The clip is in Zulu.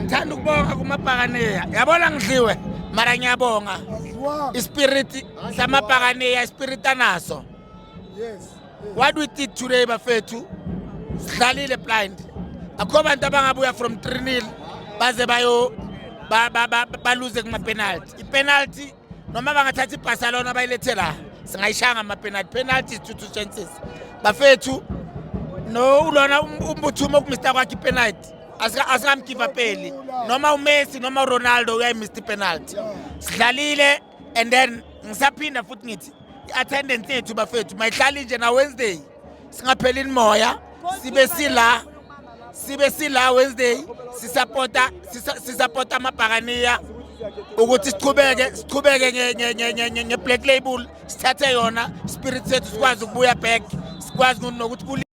Ngithanda ukubonga kumabhakaneya. Yabona ngidliwe mara ngiyabonga. Ispirit samabhakaneya ispirit anaso. Yes. What we did today bafethu sidlalile blind. Akho abantu abangabuya from 3-0 baze bayo baluze kuma penalty. Ipenalty noma bangathatha iBarcelona bayilethela singayishanga ama penalty is 2 chances. Bafethu no ulona umbuthumo kumista kwakhe ipenalty. Asikamgive upeli. Noma uMessi noma uRonaldo uyayimista ipenalty. Sidlalile and then ngisaphinda futhi ngithi attendance yethu bafethu mayihlali nje na Wednesday singapheli imoya sibe sila Wednesday sisupporta amabhakaniya ukuthi siqhubeke nge black label sithathe yona spirit sethu sikwazi ukubuya back sikwazi nokuthi